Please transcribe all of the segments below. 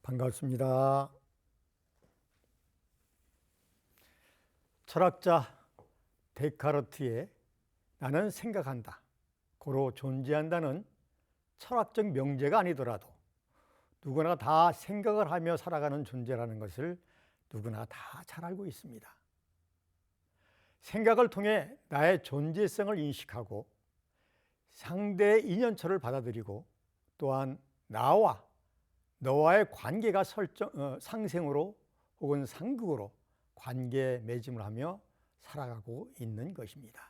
반갑습니다. 철학자 데카르트의 나는 생각한다, 고로 존재한다는 철학적 명제가 아니더라도 누구나 다 생각을 하며 살아가는 존재라는 것을 누구나 다 잘 알고 있습니다. 생각을 통해 나의 존재성을 인식하고 상대의 인연처를 받아들이고 또한 나와 너와의 관계가 상생으로 혹은 상극으로 관계 맺음을 하며 살아가고 있는 것입니다.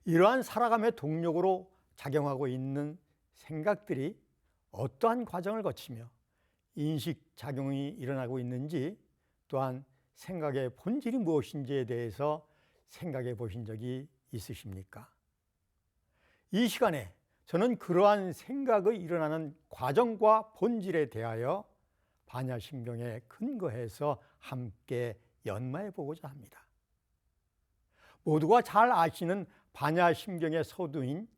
이러한 살아감의 동력으로 작용하고 있는 생각들이 어떠한 과정을 거치며 인식작용이 일어나고 있는지, 또한 생각의 본질이 무엇인지에 대해서 생각해 보신 적이 있으십니까? 이 시간에 저는 그러한 생각의 일어나는 과정과 본질에 대하여 반야심경에 근거해서 함께 연마해 보고자 합니다. 모두가 잘 아시는 반야심경의 서두인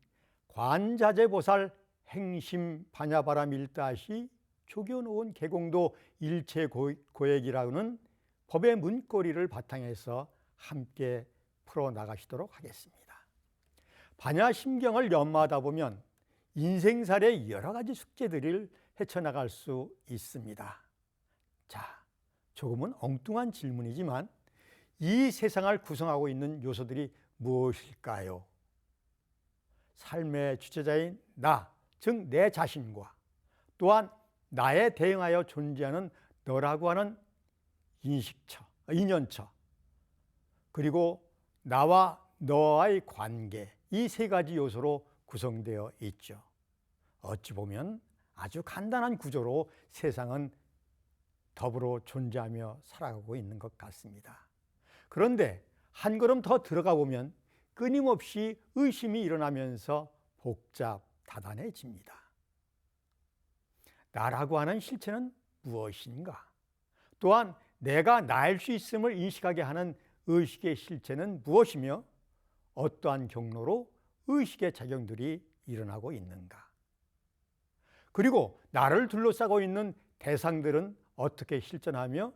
관자재보살 행심 반야바라밀다시 조겨놓은 개공도 일체고액이라는 법의 문고리를 바탕해서 함께 풀어나가시도록 하겠습니다. 반야심경을 연마하다 보면 인생살의 여러 가지 숙제들을 헤쳐나갈 수 있습니다. 자, 조금은 엉뚱한 질문이지만 이 세상을 구성하고 있는 요소들이 무엇일까요? 삶의 주체자인 나, 즉 내 자신과 또한 나에 대응하여 존재하는 너라고 하는 인식처, 인연처, 그리고 나와 너와의 관계, 이 세 가지 요소로 구성되어 있죠. 어찌 보면 아주 간단한 구조로 세상은 더불어 존재하며 살아가고 있는 것 같습니다. 그런데 한 걸음 더 들어가 보면 끊임없이 의심이 일어나면서 복잡다단해집니다. 나라고 하는 실체는 무엇인가? 또한 내가 나일 수 있음을 인식하게 하는 의식의 실체는 무엇이며 어떠한 경로로 의식의 작용들이 일어나고 있는가? 그리고 나를 둘러싸고 있는 대상들은 어떻게 실존하며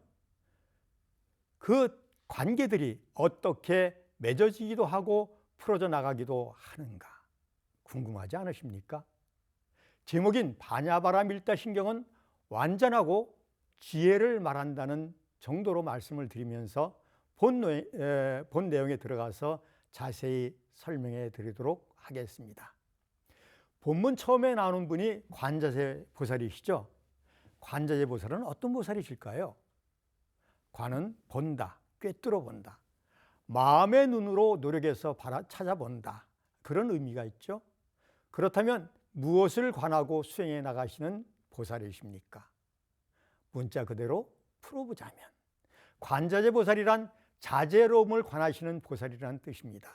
그 관계들이 어떻게 맺어지기도 하고 풀어져 나가기도 하는가? 궁금하지 않으십니까? 제목인 반야바라밀다신경은 완전하고 지혜를 말한다는 정도로 말씀을 드리면서 본 내용에 들어가서 자세히 설명해 드리도록 하겠습니다. 본문 처음에 나오는 분이 관자재 보살이시죠. 관자재 보살은 어떤 보살이실까요? 관은 본다, 꿰뚫어 본다, 마음의 눈으로 노력해서 찾아본다, 그런 의미가 있죠. 그렇다면 무엇을 관하고 수행해 나가시는 보살이십니까? 문자 그대로 풀어보자면 관자재 보살이란 자재로움을 관하시는 보살이라는 뜻입니다.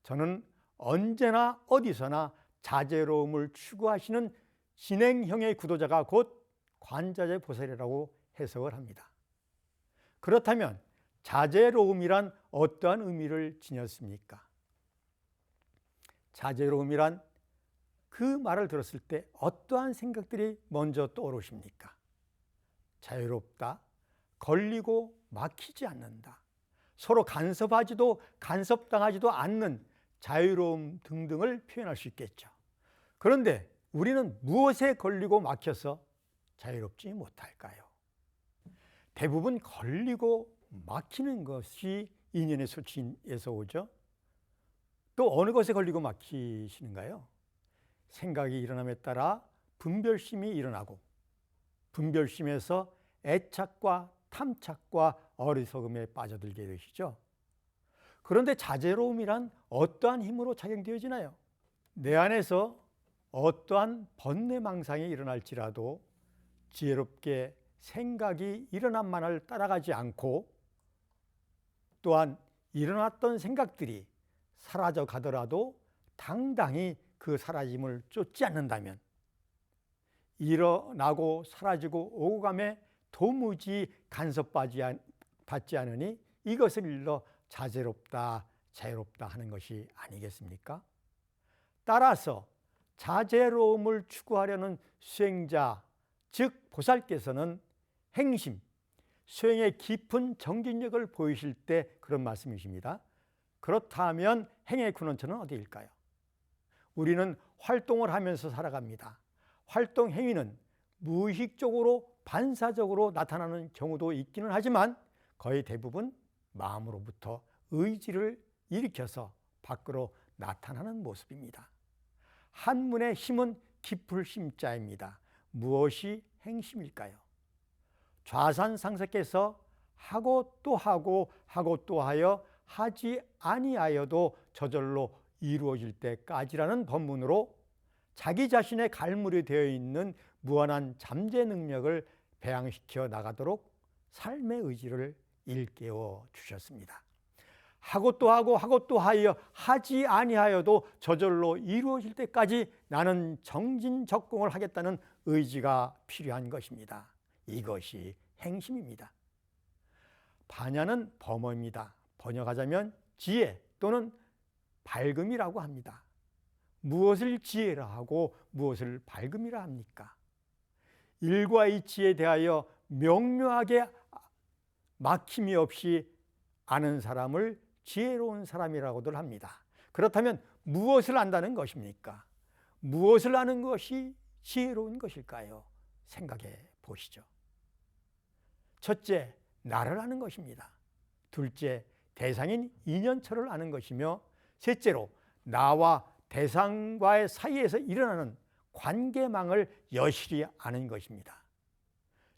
저는 언제나 어디서나 자재로움을 추구하시는 진행형의 구도자가 곧 관자재 보살이라고 해석을 합니다. 그렇다면 자재로움이란 어떠한 의미를 지녔습니까? 자재로움이란 그 말을 들었을 때 어떠한 생각들이 먼저 떠오르십니까? 자유롭다, 걸리고 막히지 않는다, 서로 간섭당하지도 않는 자유로움 등등을 표현할 수 있겠죠. 그런데 우리는 무엇에 걸리고 막혀서 자유롭지 못할까요? 대부분 걸리고 막히는 것이 인연의 소치에서 오죠. 또 어느 것에 걸리고 막히시는가요? 생각이 일어남에 따라 분별심이 일어나고 분별심에서 애착과 탐착과 어리석음에 빠져들게 되시죠. 그런데 자제로움이란 어떠한 힘으로 작용되어지나요? 내 안에서 어떠한 번뇌망상이 일어날지라도 지혜롭게 생각이 일어난만을 따라가지 않고 또한 일어났던 생각들이 사라져 가더라도 당당히 그 사라짐을 쫓지 않는다면 일어나고 사라지고 오고 감에 도무지 간섭받지 않으니 이것을 일러 자제롭다, 자유롭다 하는 것이 아니겠습니까? 따라서 자제로움을 추구하려는 수행자, 즉 보살께서는 행심, 수행의 깊은 정진력을 보이실 때 그런 말씀이십니다. 그렇다면 행의 근원처는 어디일까요? 우리는 활동을 하면서 살아갑니다. 활동 행위는 무의식적으로 반사적으로 나타나는 경우도 있기는 하지만 거의 대부분 마음으로부터 의지를 일으켜서 밖으로 나타나는 모습입니다. 한문의 힘은 깊을 심자입니다. 무엇이 행심일까요? 좌산상석께서 하고 또 하고 하고 또 하여 하지 아니하여도 저절로 이루어질 때까지라는 법문으로 자기 자신의 갈물이 되어 있는 무한한 잠재 능력을 배양시켜 나가도록 삶의 의지를 일깨워 주셨습니다. 하고 또 하고 하고 또 하여 하지 아니하여도 저절로 이루어질 때까지 나는 정진적공을 하겠다는 의지가 필요한 것입니다. 이것이 행심입니다. 반야는 범어입니다. 번역하자면 지혜 또는 밝음이라고 합니다. 무엇을 지혜라 하고 무엇을 밝음이라 합니까? 일과이치에 대하여 명료하게 막힘이 없이 아는 사람을 지혜로운 사람이라고들 합니다. 그렇다면 무엇을 안다는 것입니까? 무엇을 아는 것이 지혜로운 것일까요? 생각해 보시죠. 첫째, 나를 아는 것입니다. 둘째, 대상인 인연처를 아는 것이며 셋째로 나와 대상과의 사이에서 일어나는 관계망을 여실히 아는 것입니다.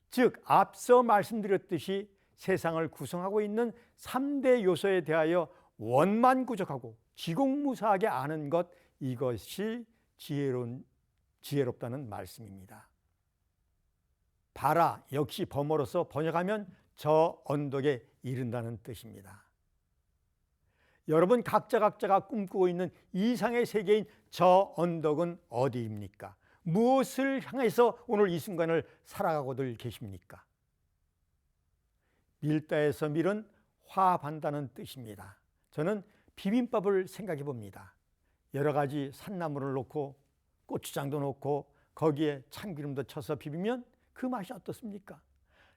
즉 앞서 말씀드렸듯이 세상을 구성하고 있는 3대 요소에 대하여 원만구적하고 지공무사하게 아는 것, 이것이 지혜롭다는 말씀입니다. 바라 역시 범어로서 번역하면 저 언덕에 이른다는 뜻입니다. 여러분 각자가 꿈꾸고 있는 이상의 세계인 저 언덕은 어디입니까? 무엇을 향해서 오늘 이 순간을 살아가고들 계십니까? 밀다에서 밀은 화반다는 뜻입니다. 저는 비빔밥을 생각해 봅니다. 여러 가지 산나물을 넣고 고추장도 넣고 거기에 참기름도 쳐서 비비면 그 맛이 어떻습니까?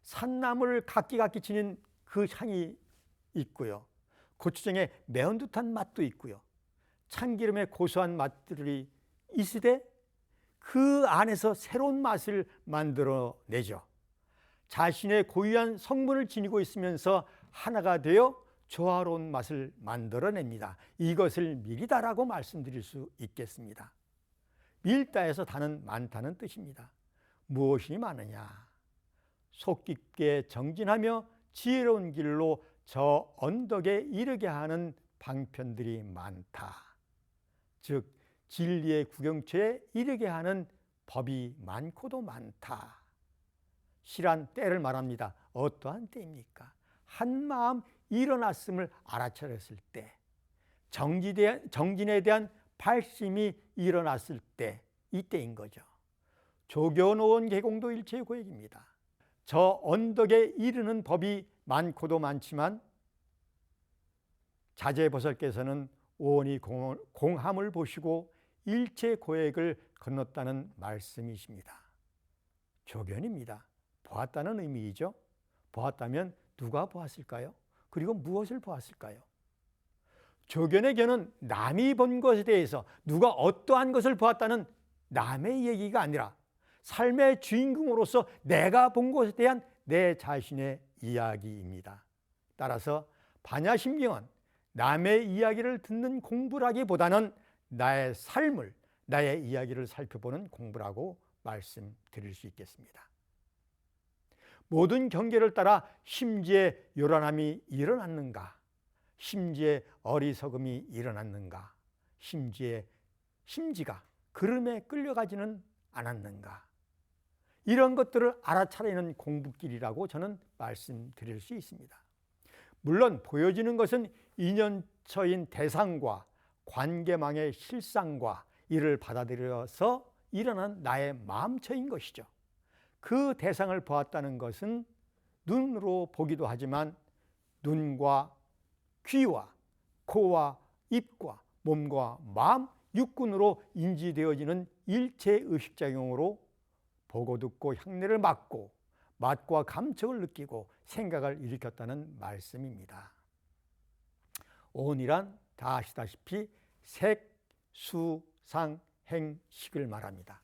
산나물 각기 지닌 그 향이 있고요. 고추장의 매운 듯한 맛도 있고요. 참기름의 고소한 맛들이 있으되 그 안에서 새로운 맛을 만들어내죠. 자신의 고유한 성분을 지니고 있으면서 하나가 되어 조화로운 맛을 만들어냅니다. 이것을 밀이다라고 말씀드릴 수 있겠습니다. 밀다에서 다는 많다는 뜻입니다. 무엇이 많으냐? 속 깊게 정진하며 지혜로운 길로 저 언덕에 이르게 하는 방편들이 많다. 즉 진리의 구경처에 이르게 하는 법이 많고도 많다. 실한 때를 말합니다. 어떠한 때입니까? 한마음 일어났음을 알아차렸을 때, 정진에 대한 발심이 일어났을 때, 이때인 거죠. 조교노원 계공도 일체의 고액입니다. 저 언덕에 이르는 법이 많고도 많지만 자제보살께서는 오온이 공함을 보시고 일체 고액을 건넜다는 말씀이십니다. 조견입니다. 보았다는 의미이죠. 보았다면 누가 보았을까요? 그리고 무엇을 보았을까요? 조견의 견은 남이 본 것에 대해서 누가 어떠한 것을 보았다는 남의 얘기가 아니라 삶의 주인공으로서 내가 본 것에 대한 내 자신의 이야기입니다. 따라서 반야심경은 남의 이야기를 듣는 공부라기보다는 나의 삶을, 나의 이야기를 살펴보는 공부라고 말씀드릴 수 있겠습니다. 모든 경계를 따라 심지에 요란함이 일어났는가? 심지에 어리석음이 일어났는가? 심지가 그름에 끌려가지는 않았는가? 이런 것들을 알아차리는 공부길이라고 저는 말씀드릴 수 있습니다. 물론 보여지는 것은 인연처인 대상과 관계망의 실상과 이를 받아들여서 일어난 나의 마음처인 것이죠. 그 대상을 보았다는 것은 눈으로 보기도 하지만 눈과 귀와 코와 입과 몸과 마음, 육군으로 인지되어지는 일체 의식작용으로 보고 듣고 향내를 맡고 맛과 감촉을 느끼고 생각을 일으켰다는 말씀입니다. 온이란 다 아시다시피 색, 수, 상, 행, 식을 말합니다.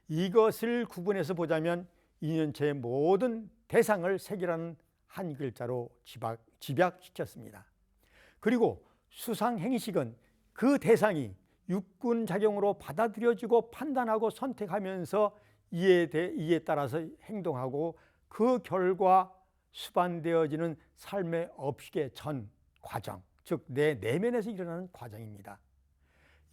이것을 구분해서 보자면 인연체의 모든 대상을 색이라는 한 글자로 집약시켰습니다. 그리고 수상행식은 그 대상이 육군작용으로 받아들여지고 판단하고 선택하면서 이에 따라서 행동하고 그 결과 수반되어지는 삶의 업식의 전 과정, 즉 내 내면에서 일어나는 과정입니다.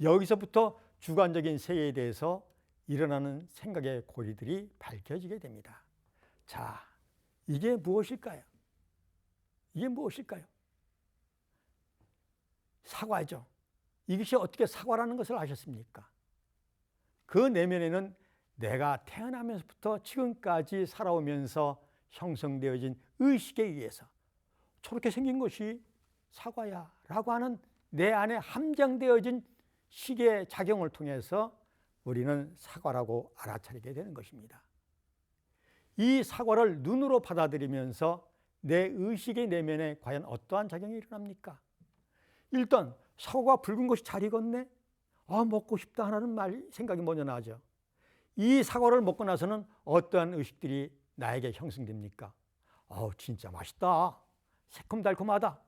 여기서부터 주관적인 세계에 대해서 일어나는 생각의 고리들이 밝혀지게 됩니다. 자, 이게 무엇일까요? 이게 무엇일까요? 사과죠. 이것이 어떻게 사과라는 것을 아셨습니까? 그 내면에는 내가 태어나면서부터 지금까지 살아오면서 형성되어진 의식에 의해서 저렇게 생긴 것이 사과야 라고 하는 내 안에 함장되어진 식의 작용을 통해서 우리는 사과라고 알아차리게 되는 것입니다. 이 사과를 눈으로 받아들이면서 내 의식의 내면에 과연 어떠한 작용이 일어납니까? 일단 사과가 붉은 것이 잘 익었네? 먹고 싶다 하는 생각이 먼저 나죠. 이 사과를 먹고 나서는 어떠한 의식들이 나에게 형성됩니까? 진짜 맛있다. 새콤달콤하다.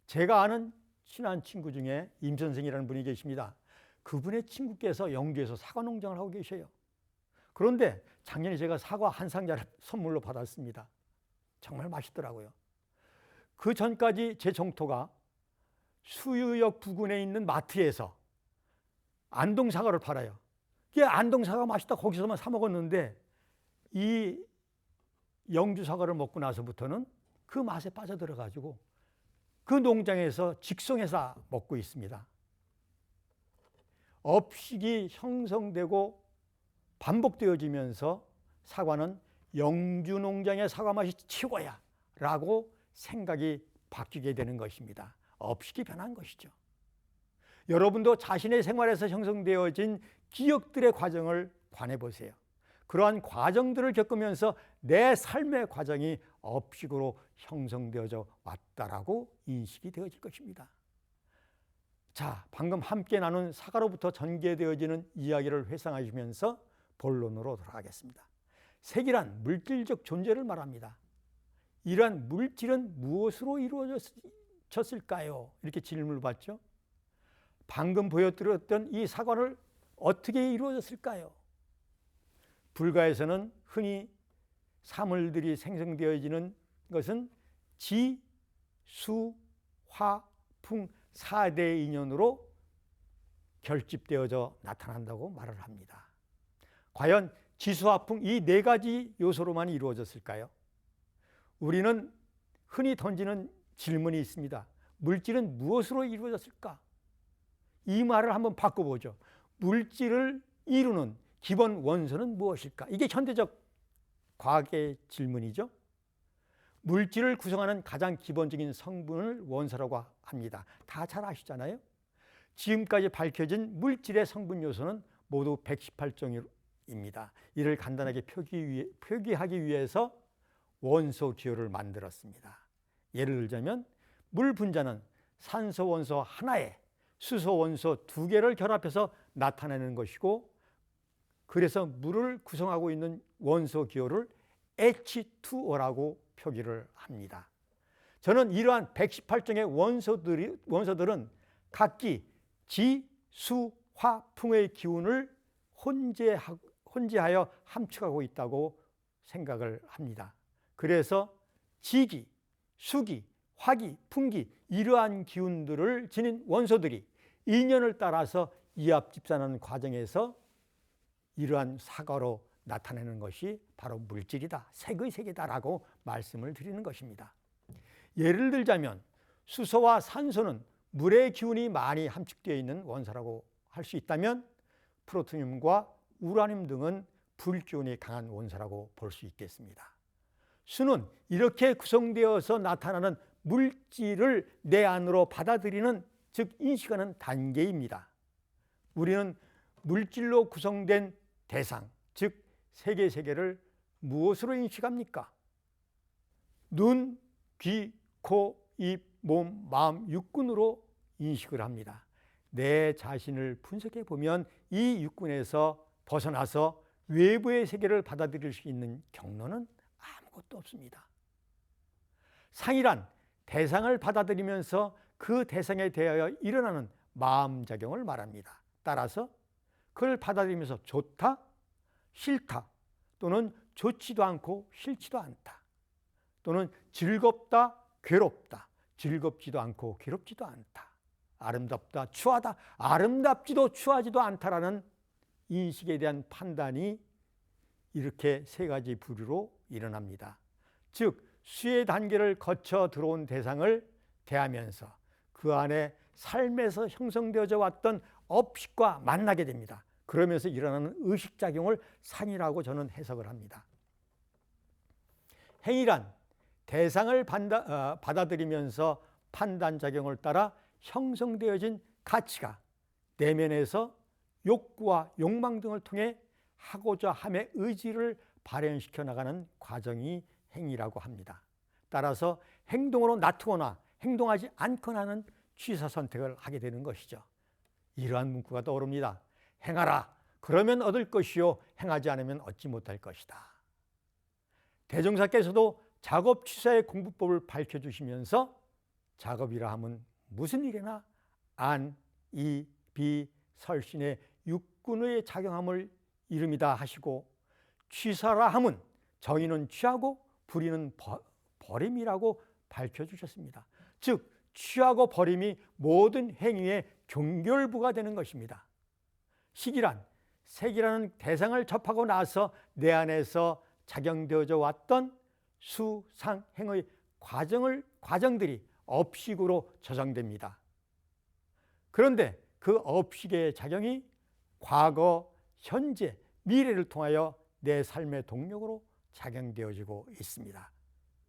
제가 아는 친한 친구 중에 임 선생이라는 분이 계십니다. 그분의 친구께서 영주에서 사과 농장을 하고 계셔요. 그런데 작년에 제가 사과 한 상자를 선물로 받았습니다. 정말 맛있더라고요. 그 전까지 제 정토가 수유역 부근에 있는 마트에서 안동 사과를 팔아요. 이게 안동 사과 맛있다 거기서만 사 먹었는데 이 영주 사과를 먹고 나서부터는 그 맛에 빠져들어가지고 그 농장에서 직송해서 먹고 있습니다. 업식이 형성되고 반복되어지면서 사과는 영주 농장의 사과 맛이 최고야 라고 생각이 바뀌게 되는 것입니다. 업식이 변한 것이죠. 여러분도 자신의 생활에서 형성되어진 기억들의 과정을 관해 보세요. 그러한 과정들을 겪으면서 내 삶의 과정이 업식으로 형성되어져 왔다라고 인식이 되어질 것입니다. 자, 방금 함께 나눈 사과로부터 전개되어지는 이야기를 회상하시면서 본론으로 돌아가겠습니다. 색이란 물질적 존재를 말합니다. 이러한 물질은 무엇으로 이루어졌을까요? 이렇게 질문을 받죠. 방금 보여드렸던 이 사과를 어떻게 이루어졌을까요? 불가에서는 흔히 사물들이 생성되어지는 것은 지, 수, 화, 풍 4대 인연으로 결집되어져 나타난다고 말을 합니다. 과연 지수화풍 이 네 가지 요소로만 이루어졌을까요? 우리는 흔히 던지는 질문이 있습니다. 물질은 무엇으로 이루어졌을까? 이 말을 한번 바꿔보죠. 물질을 이루는 기본 원소는 무엇일까? 이게 현대적 과학의 질문이죠. 물질을 구성하는 가장 기본적인 성분을 원소라고 합니다. 다 잘 아시잖아요. 지금까지 밝혀진 물질의 성분 요소는 모두 118종입니다. 이를 간단하게 표기하기 위해서 원소 기호를 만들었습니다. 예를 들자면 물 분자는 산소 원소 하나에 수소 원소 2개를 결합해서 나타내는 것이고, 그래서 물을 구성하고 있는 원소 기호를 H2O라고 표기를 합니다. 저는 이러한 118종의 원소들은 각기 지, 수, 화, 풍의 기운을 혼재하여 함축하고 있다고 생각을 합니다. 그래서 지기, 수기, 화기, 풍기 이러한 기운들을 지닌 원소들이 인연을 따라서 이합집산하는 과정에서 이러한 사과로 나타내는 것이 바로 물질이다, 색의 세계다라고 말씀을 드리는 것입니다. 예를 들자면 수소와 산소는 물의 기운이 많이 함축되어 있는 원소라고 할 수 있다면, 프로토늄과 우라늄 등은 불 기운이 강한 원소라고 볼 수 있겠습니다. 수는 이렇게 구성되어서 나타나는 물질을 내 안으로 받아들이는, 즉 인식하는 단계입니다. 우리는 물질로 구성된 대상, 즉 세계를 무엇으로 인식합니까? 눈, 귀, 코, 입, 몸, 마음, 육군으로 인식을 합니다. 내 자신을 분석해 보면 이 육군에서 벗어나서 외부의 세계를 받아들일 수 있는 경로는 아무것도 없습니다. 상이란 대상을 받아들이면서 그 대상에 대하여 일어나는 마음작용을 말합니다. 따라서 그걸 받아들이면서 좋다, 싫다, 또는 좋지도 않고 싫지도 않다, 또는 즐겁다, 괴롭다, 즐겁지도 않고 괴롭지도 않다, 아름답다, 추하다, 아름답지도 추하지도 않다라는 인식에 대한 판단이 이렇게 세 가지 부류로 일어납니다. 즉 수의 단계를 거쳐 들어온 대상을 대하면서 그 안에 삶에서 형성되어져 왔던 업식과 만나게 됩니다. 그러면서 일어나는 의식작용을 상이라고 저는 해석을 합니다. 행위란 대상을 받아들이면서 판단작용을 따라 형성되어진 가치가 내면에서 욕구와 욕망 등을 통해 하고자 함의 의지를 발현시켜 나가는 과정이 행위라고 합니다. 따라서 행동으로 놔두거나 행동하지 않거나 하는 취사 선택을 하게 되는 것이죠. 이러한 문구가 떠오릅니다. 행하라, 그러면 얻을 것이요 행하지 않으면 얻지 못할 것이다. 대종사께서도 작업 취사의 공부법을 밝혀주시면서 작업이라 함은 무슨 일이나 안, 이, 비, 설신의 육군의 작용함을 이름이다 하시고, 취사라 함은 정의는 취하고 불의는 버림이라고 밝혀주셨습니다. 즉 취하고 버림이 모든 행위의 종결부가 되는 것입니다. 식이란 색이라는 대상을 접하고 나서 내 안에서 작용되어져 왔던 수, 상, 행의 과정들이 업식으로 저장됩니다. 그런데 그 업식의 작용이 과거, 현재, 미래를 통하여 내 삶의 동력으로 작용되어지고 있습니다.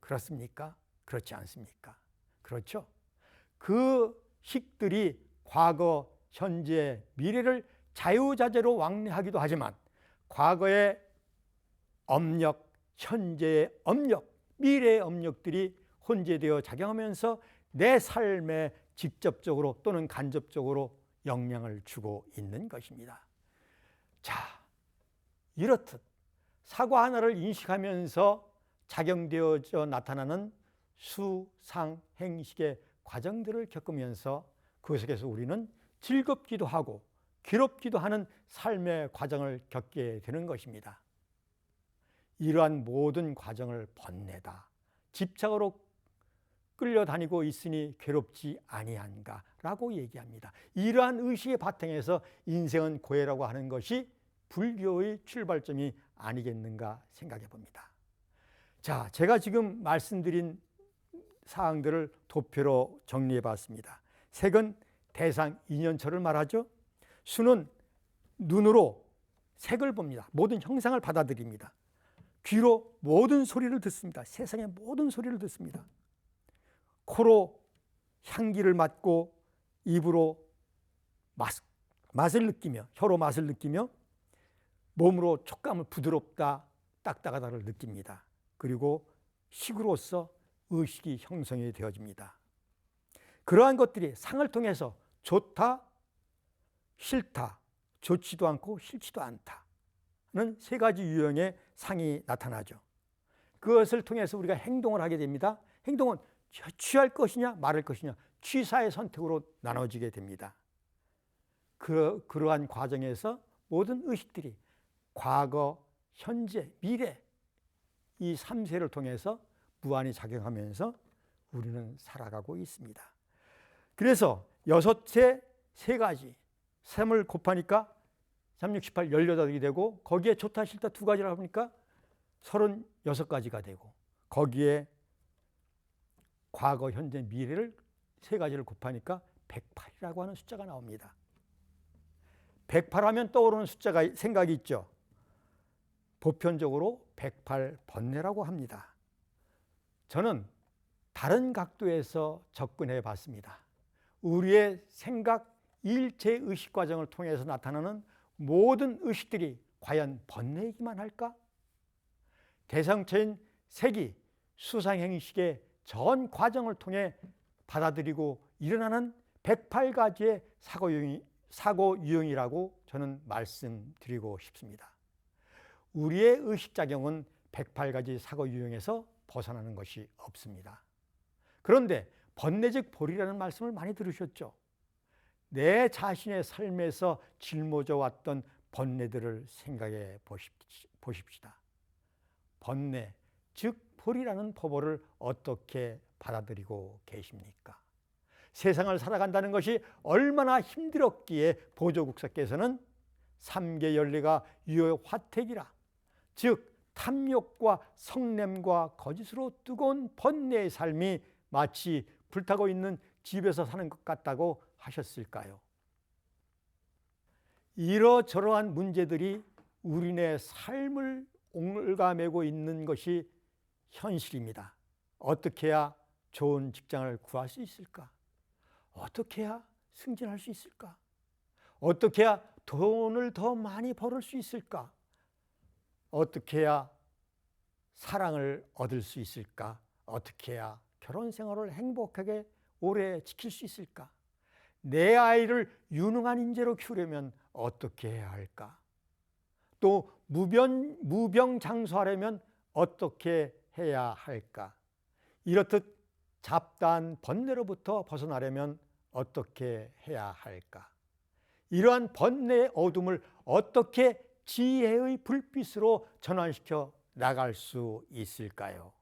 그렇습니까? 그렇지 않습니까? 그렇죠? 그 식들이 과거, 현재, 미래를 자유자재로 왕래하기도 하지만 과거의 업력, 현재의 업력, 미래의 업력들이 혼재되어 작용하면서 내 삶에 직접적으로 또는 간접적으로 영향을 주고 있는 것입니다. 자, 이렇듯 사과 하나를 인식하면서 작용되어져 나타나는 수, 상, 행식의 과정들을 겪으면서 그 속에서 우리는 즐겁기도 하고 괴롭기도 하는 삶의 과정을 겪게 되는 것입니다. 이러한 모든 과정을 번내다 집착으로 끌려다니고 있으니 괴롭지 아니한가 라고 얘기합니다. 이러한 의식의 바탕에서 인생은 고해라고 하는 것이 불교의 출발점이 아니겠는가 생각해 봅니다. 자, 제가 지금 말씀드린 사항들을 도표로 정리해 봤습니다. 색은 대상 인연처를 말하죠. 수는 눈으로 색을 봅니다. 모든 형상을 받아들입니다. 귀로 모든 소리를 듣습니다. 세상의 모든 소리를 듣습니다. 코로 향기를 맡고 입으로 맛을 느끼며 혀로 맛을 느끼며 몸으로 촉감을 부드럽다 딱딱하다를 느낍니다. 그리고 식으로서 의식이 형성이 되어집니다. 그러한 것들이 상을 통해서 좋다, 싫다, 좋지도 않고 싫지도 않다는 세 가지 유형의 상이 나타나죠. 그것을 통해서 우리가 행동을 하게 됩니다. 행동은 취할 것이냐 말할 것이냐 취사의 선택으로 나눠지게 됩니다. 그러한 과정에서 모든 의식들이 과거, 현재, 미래 이 3세를 통해서 무한히 작용하면서 우리는 살아가고 있습니다. 그래서 6세 3가지 3을 곱하니까 3, 6, 18, 18이 되고 거기에 좋다 싫다 2가지를 하니까 36가지가 되고 거기에 과거, 현재, 미래를 3가지를 곱하니까 108이라고 하는 숫자가 나옵니다. 108하면 떠오르는 숫자가 생각이 있죠. 보편적으로 108번뇌라고 합니다. 저는 다른 각도에서 접근해 봤습니다. 우리의 생각, 일체 의식 과정을 통해서 나타나는 모든 의식들이 과연 번뇌이기만 할까? 대상체인 색이 수상행식의 전 과정을 통해 받아들이고 일어나는 108가지의 사고 유형이라고 저는 말씀드리고 싶습니다. 우리의 의식작용은 108가지 사고 유형에서 벗어나는 것이 없습니다. 그런데 번뇌적 볼이라는 말씀을 많이 들으셨죠? 내 자신의 삶에서 짊어져 왔던 번뇌들을 생각해 보십시다. 번뇌, 즉 볼이라는 포벌을 어떻게 받아들이고 계십니까? 세상을 살아간다는 것이 얼마나 힘들었기에 보조국사께서는 3계 연례가 유효 화택이라, 즉 탐욕과 성냄과 거짓으로 뜨거운 번뇌의 삶이 마치 불타고 있는 집에서 사는 것 같다고 하셨을까요? 이러저러한 문제들이 우리네 삶을 옹알가매고 있는 것이 현실입니다. 어떻게 해야 좋은 직장을 구할 수 있을까? 어떻게 해야 승진할 수 있을까? 어떻게 해야 돈을 더 많이 벌을 수 있을까? 어떻게 해야 사랑을 얻을 수 있을까? 어떻게 해야 결혼 생활을 행복하게 오래 지킬 수 있을까? 내 아이를 유능한 인재로 키우려면 어떻게 해야 할까? 또 무병장수하려면 어떻게 해야 할까? 이렇듯 잡다한 번뇌로부터 벗어나려면 어떻게 해야 할까? 이러한 번뇌의 어둠을 어떻게 지혜의 불빛으로 전환시켜 나갈 수 있을까요?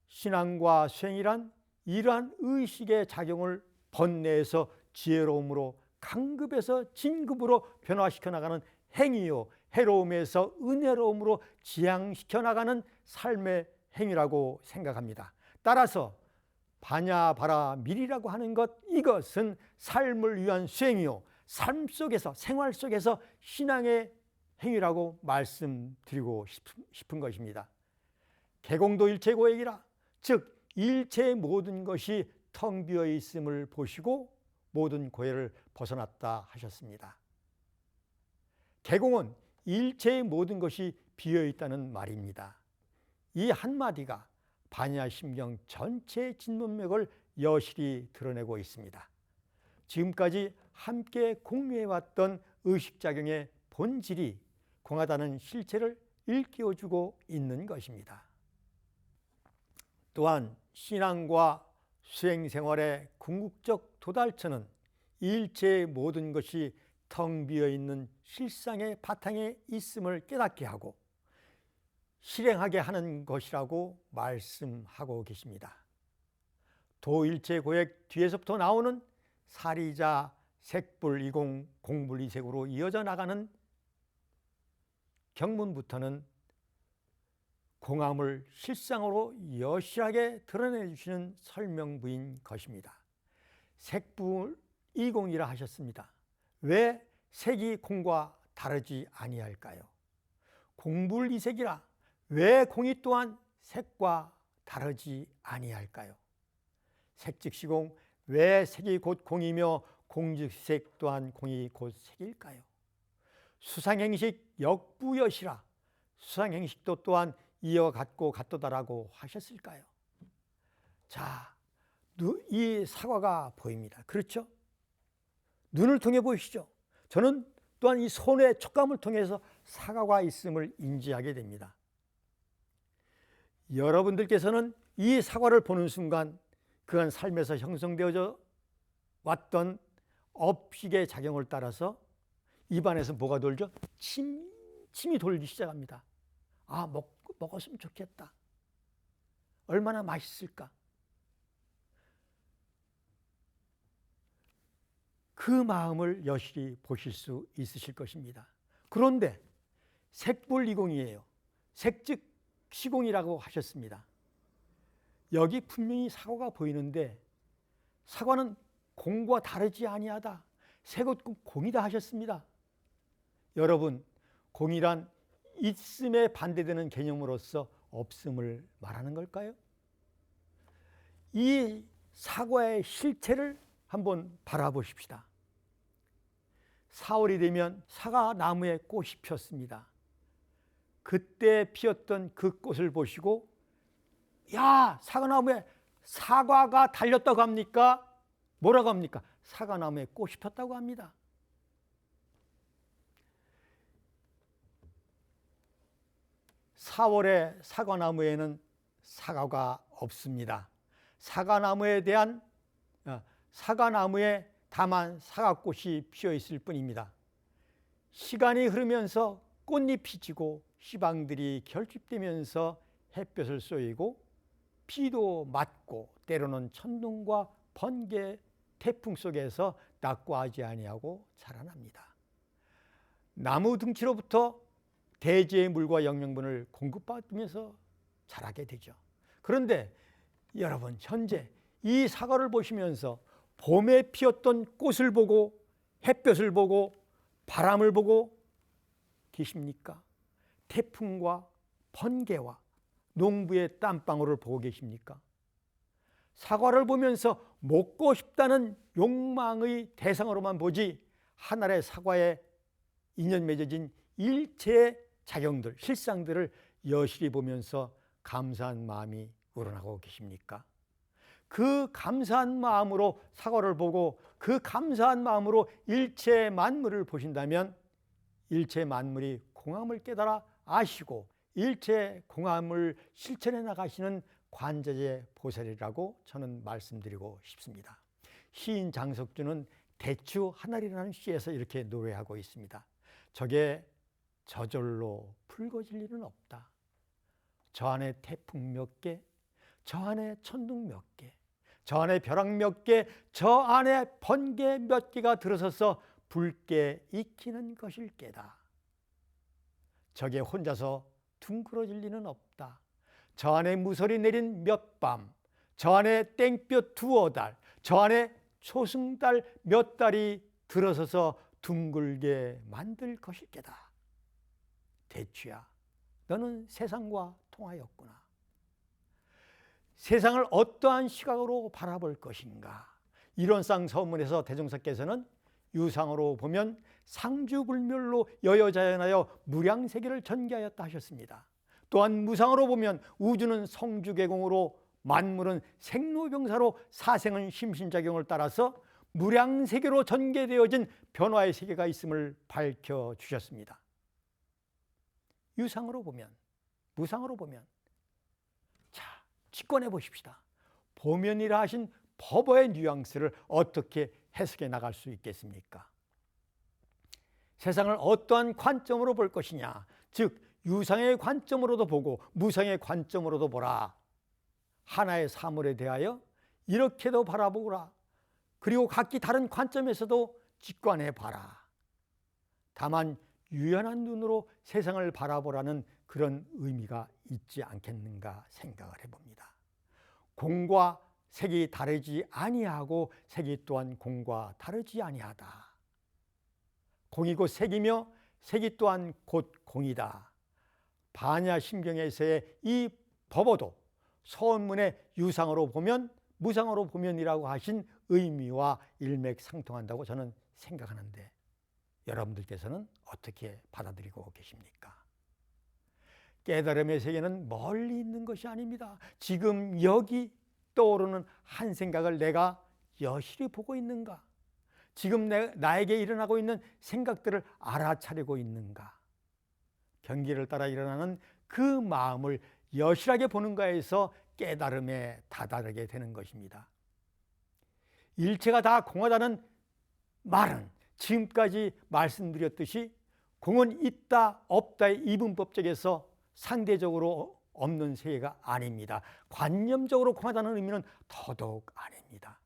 신앙과 수행이란 이러한 의식의 작용을 번뇌에서 지혜로움으로, 강급에서 진급으로 변화시켜 나가는 행위요, 해로움에서 은혜로움으로 지향시켜 나가는 삶의 행위라고 생각합니다. 따라서 바냐바라 밀이라고 하는 것, 이것은 삶을 위한 수행이요, 삶 속에서, 생활 속에서 신앙의 행위라고 말씀드리고 싶은 것입니다. 개공도 일체고액이라, 즉 일체의 모든 것이 텅 비어 있음을 보시고 모든 고해를 벗어났다 하셨습니다. 개공은 일체의 모든 것이 비어 있다는 말입니다. 이 한마디가 반야심경 전체의 진문맥을 여실히 드러내고 있습니다. 지금까지 함께 공유해왔던 의식작용의 본질이 공하다는 실체를 일깨워주고 있는 것입니다. 또한 신앙과 수행생활의 궁극적 도달처는 일체의 모든 것이 텅 비어있는 실상의 바탕에 있음을 깨닫게 하고 실행하게 하는 것이라고 말씀하고 계십니다. 도일체고액 뒤에서부터 나오는 사리자, 색불이공, 공불이색으로 이어져 나가는 경문부터는 공함을 실상으로 여실하게 드러내 주시는 설명부인 것입니다. 색불이공이라 하셨습니다. 왜 색이 공과 다르지 아니할까요? 공불이색이라, 왜 공이 또한 색과 다르지 아니할까요? 색즉시공, 왜 색이 곧 공이며 공즉색 또한 공이 곧 색일까요? 수상행식 역부여시라, 수상행식도 또한 이와 같고 같도다라고 하셨을까요? 자, 이 사과가 보입니다. 그렇죠? 눈을 통해 보이시죠? 저는 또한 이 손의 촉감을 통해서 사과가 있음을 인지하게 됩니다. 여러분들께서는 이 사과를 보는 순간 그간 삶에서 형성되어져 왔던 업식의 작용을 따라서 입안에서 뭐가 돌죠? 침이 돌기 시작합니다. 아, 먹었으면 좋겠다. 얼마나 맛있을까? 그 마음을 여실히 보실 수 있으실 것입니다. 그런데 색불이공이에요. 색즉 시공이라고 하셨습니다. 여기 분명히 사과가 보이는데 사과는 공과 다르지 아니하다. 색은 공이다 하셨습니다. 여러분, 공이란 있음에 반대되는 개념으로서 없음을 말하는 걸까요? 이 사과의 실체를 한번 바라보십시다. 4월이 되면 사과나무에 꽃이 폈습니다. 그때 피었던 그 꽃을 보시고 야, 사과나무에 사과가 달렸다고 합니까? 뭐라고 합니까? 사과나무에 꽃이 폈다고 합니다. (4월에) 사과나무에는 사과가 없습니다. 사과나무에 다만 사과꽃이 피어 있을 뿐입니다. 시간이 흐르면서 꽃잎이 지고 씨방들이 결집되면서 햇볕을 쏘이고 비도 맞고 때로는 천둥과 번개, 태풍 속에서 낙과하지 아니하고 자라납니다. 나무 둥치로부터 대지의 물과 영양분을 공급받으면서 자라게 되죠. 그런데 여러분, 현재 이 사과를 보시면서 봄에 피었던 꽃을 보고 햇볕을 보고 바람을 보고 계십니까? 태풍과 번개와 농부의 땀방울을 보고 계십니까? 사과를 보면서 먹고 싶다는 욕망의 대상으로만 보지 하늘의 사과에 인연 맺어진 일체의 작용들, 실상들을 여실히 보면서 감사한 마음이 우러나고 계십니까? 그 감사한 마음으로 사과를 보고 그 감사한 마음으로 일체 만물을 보신다면 일체 만물이 공함을 깨달아 아시고 일체 공함을 실천해 나가시는 관자재 보살이라고 저는 말씀드리고 싶습니다. 시인 장석주는 대추 하나리라는 시에서 이렇게 노래하고 있습니다. 저게 저절로 풀거질 일은 없다. 저 안에 태풍 몇 개, 저 안에 천둥 몇 개, 저 안에 벼락 몇 개, 저 안에 번개 몇 개가 들어서서 붉게 익히는 것일 게다. 저게 혼자서 둥그러질 리는 없다. 저 안에 무설이 내린 몇 밤, 저 안에 땡볕 두어 달, 저 안에 초승달 몇 달이 들어서서 둥글게 만들 것일 게다. 대추야, 너는 세상과 통하였구나. 세상을 어떠한 시각으로 바라볼 것인가? 이론상 서문에서 대종사께서는 유상으로 보면 상주불멸로 여여자연하여 무량세계를 전개하였다 하셨습니다. 또한 무상으로 보면 우주는 성주개공으로 만물은 생로병사로 사생은 심신작용을 따라서 무량세계로 전개되어진 변화의 세계가 있음을 밝혀주셨습니다. 유상으로 보면, 무상으로 보면, 자, 직관해 보십시다. 보면이라 하신 법어의 뉘앙스를 어떻게 해석해 나갈 수 있겠습니까? 세상을 어떠한 관점으로 볼 것이냐, 즉 유상의 관점으로도 보고 무상의 관점으로도 보라. 하나의 사물에 대하여 이렇게도 바라보라. 그리고 각기 다른 관점에서도 직관해 봐라. 다만 유연한 눈으로 세상을 바라보라는 그런 의미가 있지 않겠는가 생각을 해봅니다. 공과 색이 다르지 아니하고 색이 또한 공과 다르지 아니하다. 공이 곧 색이며 색이 또한 곧 공이다. 반야심경에서의 이 법어도 서원문의 유상으로 보면 무상으로 보면이라고 하신 의미와 일맥상통한다고 저는 생각하는데 여러분들께서는 어떻게 받아들이고 계십니까? 깨달음의 세계는 멀리 있는 것이 아닙니다. 지금 여기 떠오르는 한 생각을 내가 여실히 보고 있는가? 지금 나에게 일어나고 있는 생각들을 알아차리고 있는가? 경기를 따라 일어나는 그 마음을 여실하게 보는가에서 깨달음에 다다르게 되는 것입니다. 일체가 다 공하다는 말은 지금까지 말씀드렸듯이 공은 있다 없다의 이분법적에서 상대적으로 없는 세계가 아닙니다. 관념적으로 공하다는 의미는 더더욱 아닙니다.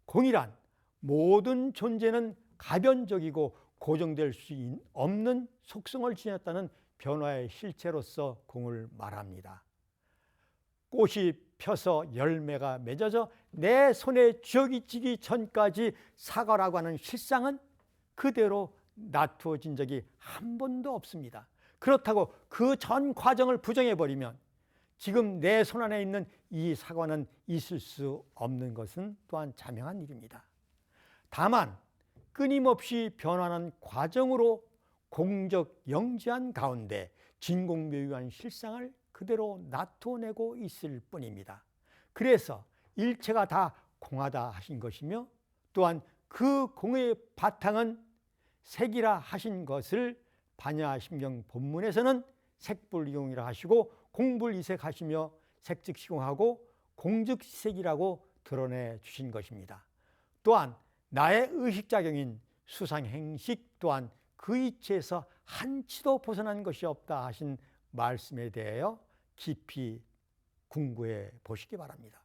공이란 모든 존재는 가변적이고 고정될 수 없는 속성을 지녔다는 변화의 실체로서 공을 말합니다. 꽃이 펴서 열매가 맺어져 내 손에 쥐어지기 전까지 사과라고 하는 실상은 그대로 놔두어진 적이 한 번도 없습니다. 그렇다고 그 전 과정을 부정해버리면 지금 내 손 안에 있는 이 사과는 있을 수 없는 것은 또한 자명한 일입니다. 다만 끊임없이 변화하는 과정으로 공적 영지한 가운데 진공묘유한 실상을 그대로 나타내고 있을 뿐입니다. 그래서 일체가 다 공하다 하신 것이며, 또한 그 공의 바탕은 색이라 하신 것을 반야심경 본문에서는 색불이용이라 하시고 공불이색하시며 색즉시공하고 공즉색이라고 드러내 주신 것입니다. 또한 나의 의식작용인 수상행식 또한 그 이치에서 한치도 벗어난 것이 없다 하신 말씀에 대하여 깊이 궁구해 보시기 바랍니다.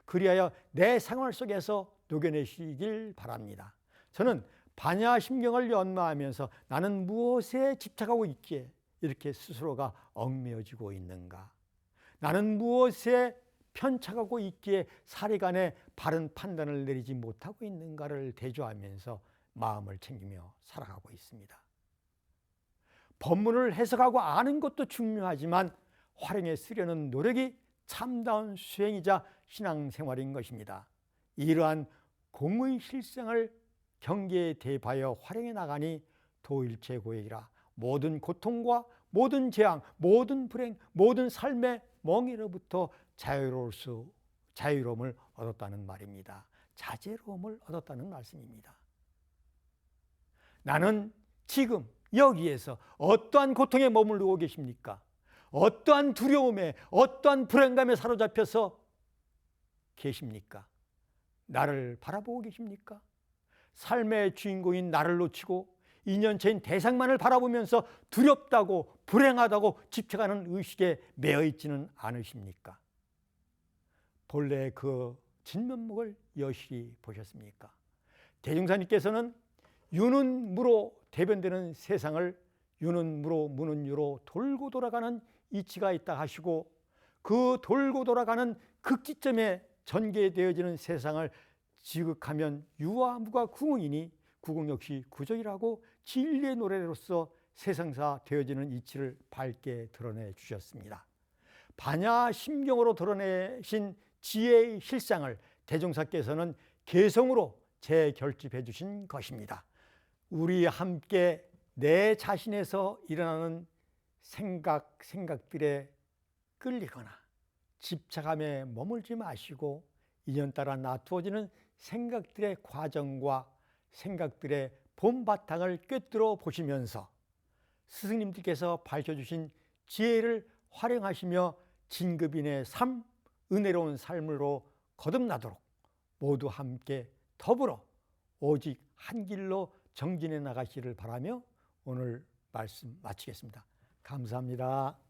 그리하여 내 생활 속에서 녹여내시길 바랍니다. 저는 반야심경을 연마하면서 나는 무엇에 집착하고 있기에 이렇게 스스로가 얽매여지고 있는가? 나는 무엇에 편착하고 있기에 사리간에 바른 판단을 내리지 못하고 있는가를 대조하면서 마음을 챙기며 살아가고 있습니다. 법문을 해석하고 아는 것도 중요하지만 활용해 쓰려는 노력이 참다운 수행이자 신앙생활인 것입니다. 이러한 공의 실생을 경계에 대입하여 활용해 나가니 도일체 고액이라 모든 고통과 모든 재앙, 모든 불행, 모든 삶의 멍에로부터 자유로움을 얻었다는 말입니다. 자제로움을 얻었다는 말씀입니다. 나는 지금 여기에서 어떠한 고통에 머무르고 계십니까? 어떠한 두려움에, 어떠한 불안감에 사로잡혀서 계십니까? 나를 바라보고 계십니까? 삶의 주인공인 나를 놓치고 인연체인 대상만을 바라보면서 두렵다고 불행하다고 집착하는 의식에 매여 있지는 않으십니까? 본래 그 진면목을 여실히 보셨습니까? 대종사님께서는 유는 무로 대변되는 세상을 유는 무로 무는 유로 돌고 돌아가는 이치가 있다 하시고, 그 돌고 돌아가는 극지점에 전개되어지는 세상을 지극하면 유와 무가 구궁이니 구궁 역시 구적이라고 진리의 노래로서 세상사 되어지는 이치를 밝게 드러내 주셨습니다. 반야심경으로 드러내신 지혜의 실상을 대종사께서는 개성으로 재결집해 주신 것입니다. 우리 함께 내 자신에서 일어나는 생각들에 끌리거나 집착함에 머물지 마시고 인연따라 놔두어지는 생각들의 과정과 생각들의 본바탕을 꿰뚫어 보시면서 스승님들께서 밝혀주신 지혜를 활용하시며 진급인의 삶, 은혜로운 삶으로 거듭나도록 모두 함께 더불어 오직 한 길로 정진해 나가시기를 바라며 오늘 말씀 마치겠습니다. 감사합니다.